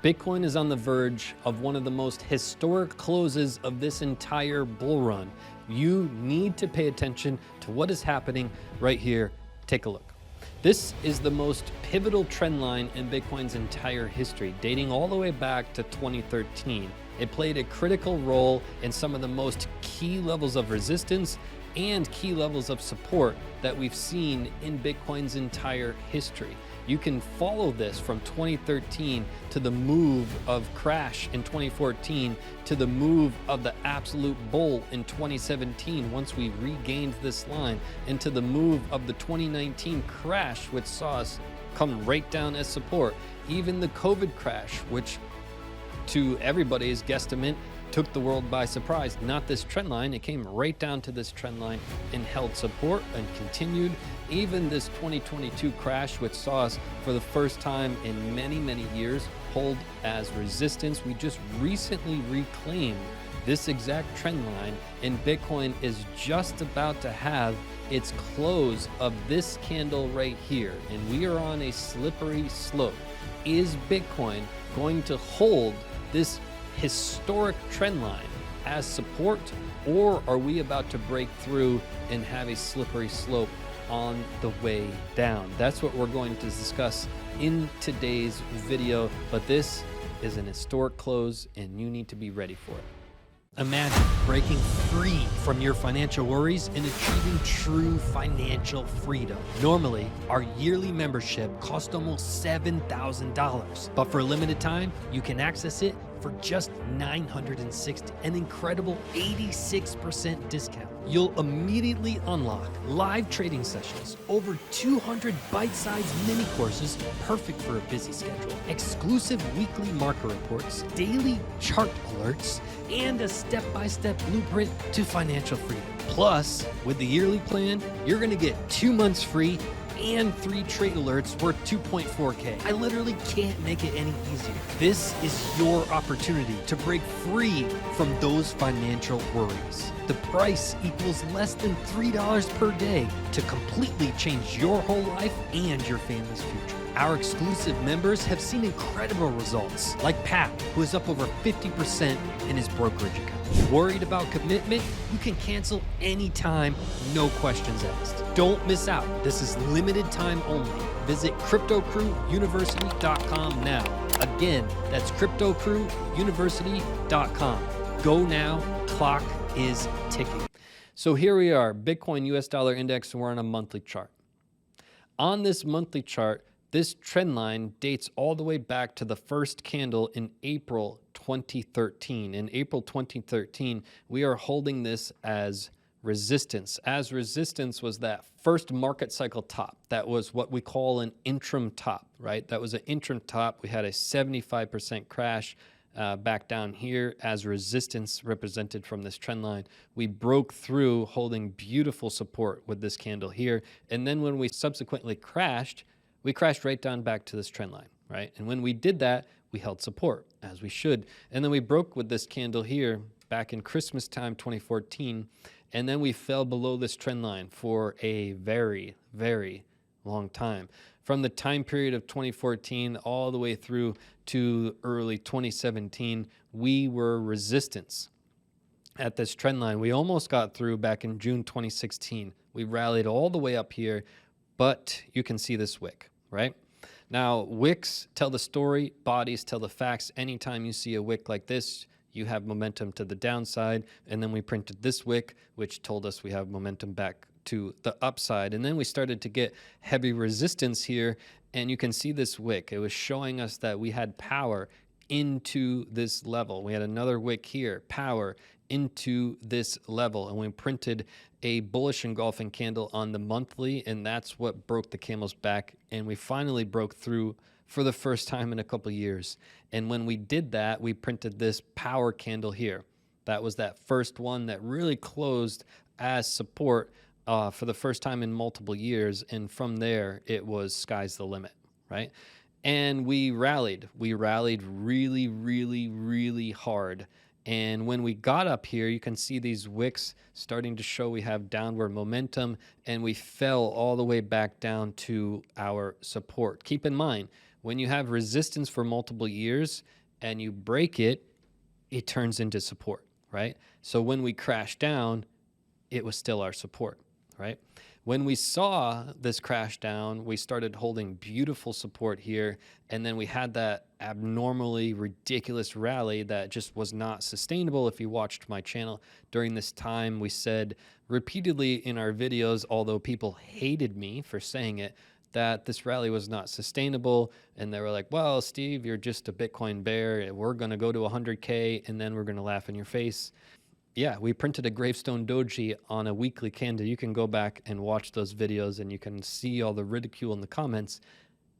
Bitcoin is on the verge of one of the most historic closes of this entire bull run. You need to pay attention to what is happening right here. Take a look. This is the most pivotal trend line in Bitcoin's entire history, dating all the way back to 2013. It played a critical role in some of the most key levels of resistance and key levels of support that we've seen in Bitcoin's entire history. You can follow this from 2013 to the move of crash in 2014 to the move of the absolute bull in 2017 once we regained this line, into the move of the 2019 crash, which saw us come right down as support. Even the COVID crash, which to everybody's guesstimate took the world by surprise. Not this trend line, it came right down to this trend line and held support and continued. Even this 2022 crash, which saw us for the first time in many, many years hold as resistance. We just recently reclaimed this exact trend line, and Bitcoin is just about to have its close of this candle right here, and we are on a slippery slope. Is Bitcoin going to hold this historic trend line as support, or are we about to break through and have a slippery slope on the way down? That's what we're going to discuss in today's video, but this is an historic close and you need to be ready for it. Imagine breaking free from your financial worries and achieving true financial freedom. Normally, our yearly membership costs almost $7,000, but for a limited time, you can access it for just $960, an incredible 86% discount. You'll immediately unlock live trading sessions, over 200 bite-sized mini courses perfect for a busy schedule, exclusive weekly market reports, daily chart alerts, and a step-by-step blueprint to financial freedom. Plus, with the yearly plan, you're gonna get 2 months free and 3 trade alerts worth 2.4K. I literally can't make it any easier. This is your opportunity to break free from those financial worries. The price equals less than $3 per day to completely change your whole life and your family's future. Our exclusive members have seen incredible results, like Pat, who is up over 50% in his brokerage account. Worried about commitment? You can cancel anytime, no questions asked. Don't miss out. This is limited time only. Visit CryptoCrewUniversity.com now. Again, that's CryptoCrewUniversity.com. Go now, clock is ticking. So here we are, Bitcoin US dollar index, and we're on a monthly chart. On this monthly chart, this trend line dates all the way back to the first candle in April 2013. In April 2013, we are holding this as resistance. As resistance was that first market cycle top. That was what we call an interim top, right? That was an interim top. We had a 75% crash back down here as resistance represented from this trend line. We broke through holding beautiful support with this candle here. And then when we subsequently crashed, we crashed right down back to this trend line, right? And when we did that, we held support, as we should. And then we broke with this candle here back in Christmas time, 2014. And then we fell below this trend line for a very, very long time. From the time period of 2014 all the way through to early 2017, we were resistance at this trend line. We almost got through back in June 2016. We rallied all the way up here, but you can see this wick, right? Now, wicks tell the story, bodies tell the facts. Anytime you see a wick like this, you have momentum to the downside. And then we printed this wick, which told us we have momentum back to the upside. And then we started to get heavy resistance here. And you can see this wick. It was showing us that we had power into this level. We had another wick here, power into this level. And we printed a bullish engulfing candle on the monthly, and that's what broke the camel's back. And we finally broke through for the first time in a couple years. And when we did that, we printed this power candle here. That was that first one that really closed as support for the first time in multiple years. And from there, it was sky's the limit, right? And we rallied. We rallied really, really, really hard. And when we got up here, you can see these wicks starting to show we have downward momentum, and we fell all the way back down to our support. Keep in mind, when you have resistance for multiple years and you break it, it turns into support, right? So when we crashed down, it was still our support, right? When we saw this crash down, we started holding beautiful support here, and then we had that abnormally ridiculous rally that just was not sustainable. If you watched my channel during this time, we said repeatedly in our videos, although people hated me for saying it, that this rally was not sustainable. And they were like, well, Steve, you're just a Bitcoin bear. We're going to go to 100K, and then we're going to laugh in your face. Yeah, we printed a Gravestone Doji on a weekly candle. You can go back and watch those videos and you can see all the ridicule in the comments.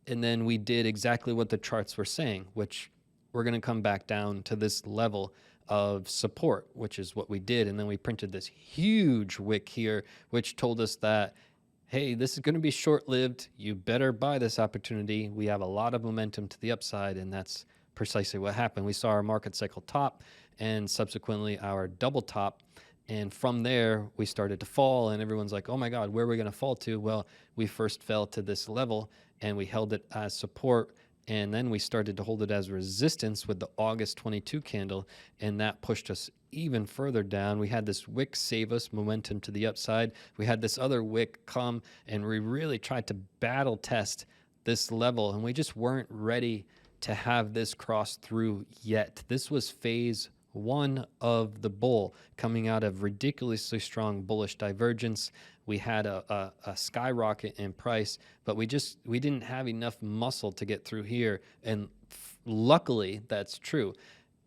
And then we did exactly what the charts were saying, which we're going to come back down to this level of support, which is what we did. And then we printed this huge wick here, which told us that, hey, this is going to be short-lived. You better buy this opportunity. We have a lot of momentum to the upside, and that's precisely what happened. We saw our market cycle top and subsequently our double top. And from there, we started to fall, and everyone's like, oh my God, where are we going to fall to? Well, we first fell to this level and we held it as support. And then we started to hold it as resistance with the August 22 candle. And that pushed us even further down. We had this wick save us momentum to the upside. We had this other wick come, and we really tried to battle test this level. And we just weren't ready to have this cross through yet. This was phase one of the bull, coming out of ridiculously strong bullish divergence. We had a skyrocket in price, but we didn't have enough muscle to get through here. And luckily, that's true.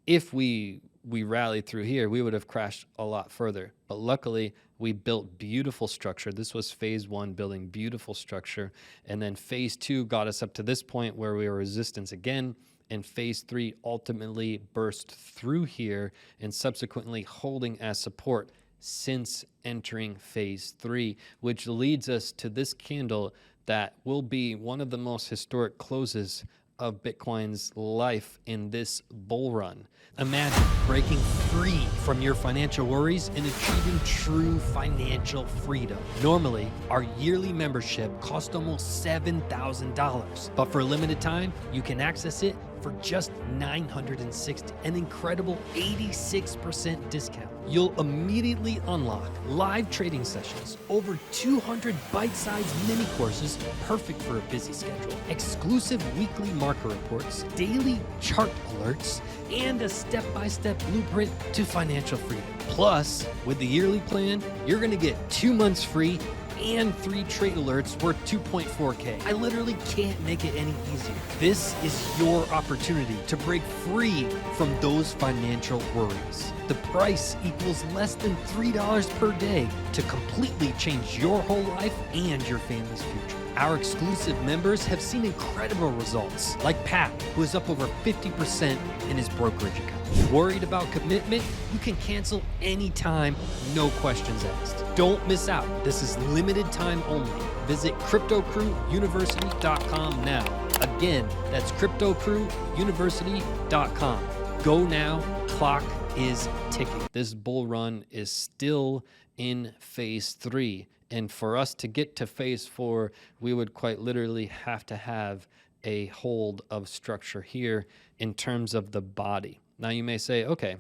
If we rallied through here, we would have crashed a lot further. But luckily, we built beautiful structure. This was phase one, building beautiful structure. And then phase two got us up to this point where we were resistance again. And phase three ultimately burst through here and subsequently holding as support since entering phase three, which leads us to this candle that will be one of the most historic closes of Bitcoin's life in this bull run. Imagine breaking free from your financial worries and achieving true financial freedom. Normally, our yearly membership costs almost $7,000, but for a limited time, you can access it for just $960, an incredible 86% discount. You'll immediately unlock live trading sessions, over 200 bite-sized mini courses perfect for a busy schedule, exclusive weekly market reports, daily chart alerts, and a step-by-step blueprint to financial freedom. Plus, with the yearly plan, you're gonna get 2 months free and 3 trade alerts worth 2.4K. I literally can't make it any easier. This is your opportunity to break free from those financial worries. The price equals less than $3 per day to completely change your whole life and your family's future. Our exclusive members have seen incredible results, like Pat, who is up over 50% in his brokerage account. Worried about commitment? You can cancel anytime, no questions asked. Don't miss out. This is limited time only. Visit CryptoCrewUniversity.com now. Again, that's CryptoCrewUniversity.com. Go now. Clock is ticking. This bull run is still in phase three. And for us to get to phase four, we would quite literally have to have a hold of structure here in terms of the body. Now you may say, okay,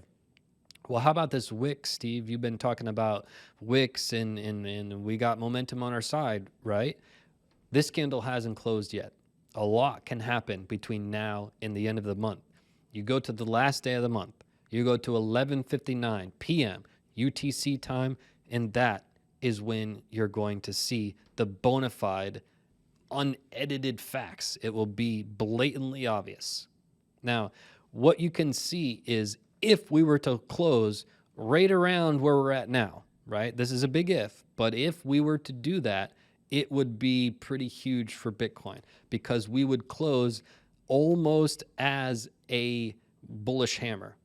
well, how about this wick, Steve? You've been talking about wicks and we got momentum on our side, right? This candle hasn't closed yet. A lot can happen between now and the end of the month. You go to the last day of the month. You go to 11:59 p.m. UTC time, and that is when you're going to see the bona fide, unedited facts. It will be blatantly obvious. Now, what you can see is if we were to close right around where we're at now, right? This is a big if, but if we were to do that, it would be pretty huge for Bitcoin because we would close almost as a bullish hammer,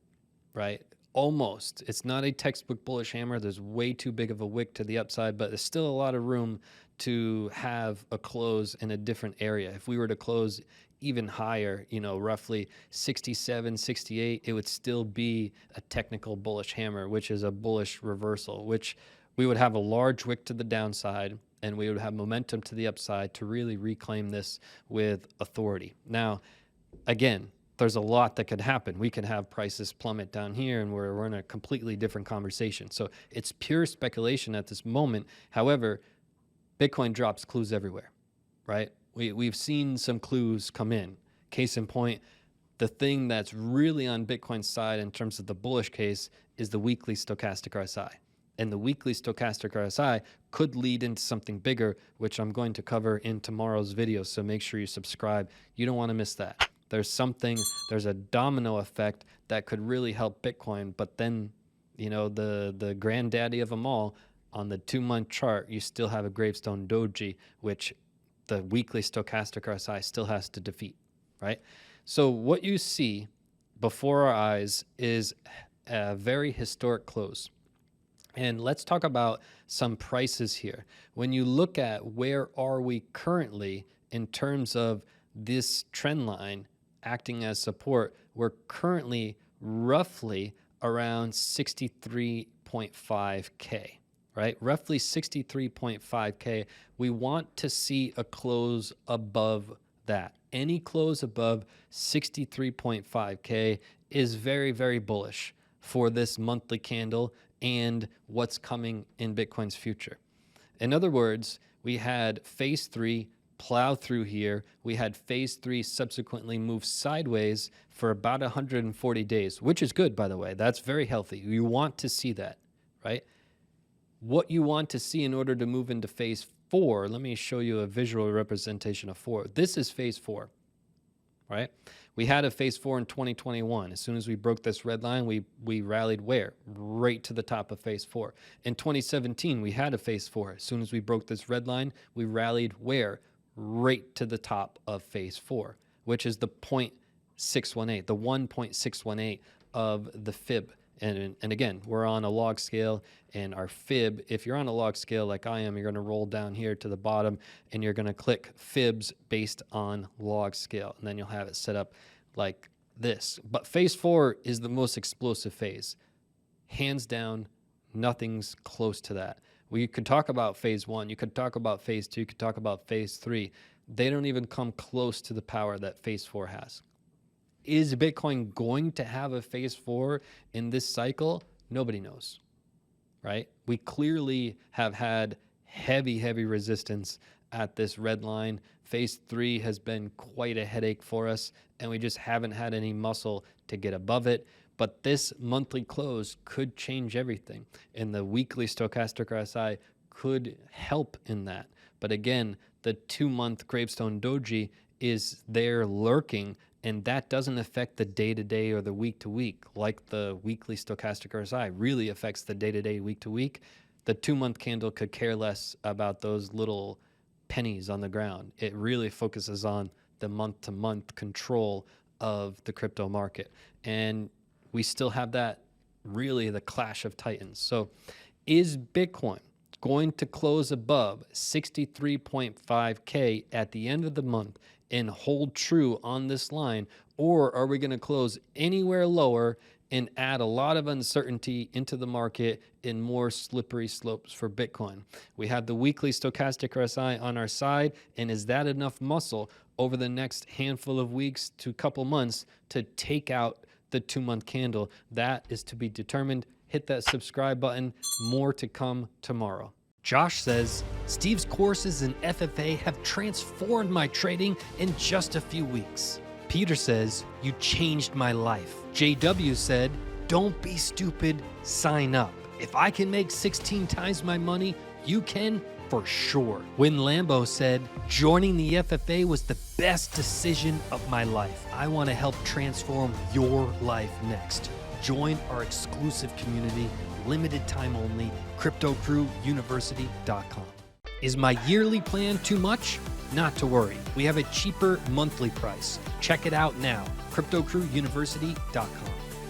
right? Almost. It's not a textbook bullish hammer. There's way too big of a wick to the upside, but there's still a lot of room to have a close in a different area. If we were to close even higher, you know, roughly 67, 68, it would still be a technical bullish hammer, which is a bullish reversal, which we would have a large wick to the downside and we would have momentum to the upside to really reclaim this with authority. Now, again, there's a lot that could happen. We could have prices plummet down here and we're in a completely different conversation. So it's pure speculation at this moment. However, Bitcoin drops clues everywhere, right? We've seen some clues come in. Case in point, the thing that's really on Bitcoin's side in terms of the bullish case is the weekly stochastic RSI. And the weekly stochastic RSI could lead into something bigger, which I'm going to cover in tomorrow's video. So make sure you subscribe. You don't want to miss that. There's a domino effect that could really help Bitcoin. But then, you know, the granddaddy of them all, on the 2-month chart, you still have a Gravestone Doji, which the weekly stochastic RSI still has to defeat, right? So what you see before our eyes is a very historic close. And let's talk about some prices here. When you look at where are we currently in terms of this trend line acting as support, we're currently roughly around 63.5K, right? Roughly 63.5K. We want to see a close above that. Any close above 63.5K is very, very bullish for this monthly candle and what's coming in Bitcoin's future. In other words, we had phase 3 plow through here. We had phase 3 subsequently move sideways for about 140 days, which is good, by the way. That's very healthy. You want to see that, right? What you want to see in order to move into phase 4, let me show you a visual representation of 4. This is phase 4, right? We had a phase 4 in 2021. As soon as we broke this red line, we rallied where? Right to the top of phase 4. In 2017, we had a phase 4. As soon as we broke this red line, we rallied where? Right to the top of phase 4, which is the 0.618, the 1.618 of the fib. And again, we're on a log scale, and our fib, if you're on a log scale like I am, you're going to roll down here to the bottom, and you're going to click fibs based on log scale, and then you'll have it set up like this. But phase 4 is the most explosive phase. Hands down, nothing's close to that. We could talk about phase 1, you could talk about phase 2, you could talk about phase 3. They don't even come close to the power that phase 4 has. Is Bitcoin going to have a phase 4 in this cycle? Nobody knows, right? We clearly have had heavy, heavy resistance at this red line. Phase 3 has been quite a headache for us, and we just haven't had any muscle to get above it. But this monthly close could change everything, and the weekly stochastic RSI could help in that. But again, the 2-month Gravestone Doji is there lurking, and that doesn't affect the day-to-day or the week-to-week like the weekly stochastic RSI really affects the day-to-day, week-to-week. The 2-month candle could care less about those little pennies on the ground. It really focuses on the month-to-month control of the crypto market. And we still have that, really the clash of titans. So is Bitcoin going to close above 63.5K at the end of the month and hold true on this line, or are we going to close anywhere lower and add a lot of uncertainty into the market and more slippery slopes for Bitcoin? We have the weekly stochastic RSI on our side, and is that enough muscle over the next handful of weeks to couple months to take out the 2-month candle? That is to be determined. Hit that subscribe button. More to come tomorrow. Josh says, Steve's courses in FFA have transformed my trading in just a few weeks. Peter says, you changed my life. JW said, don't be stupid, sign up. If I can make 16 times my money, you can for sure. When Lambo said, joining the FFA was the best decision of my life. I want to help transform your life next. Join our exclusive community, limited time only, CryptoCrewUniversity.com. Is my yearly plan too much? Not to worry. We have a cheaper monthly price. Check it out now, CryptoCrewUniversity.com.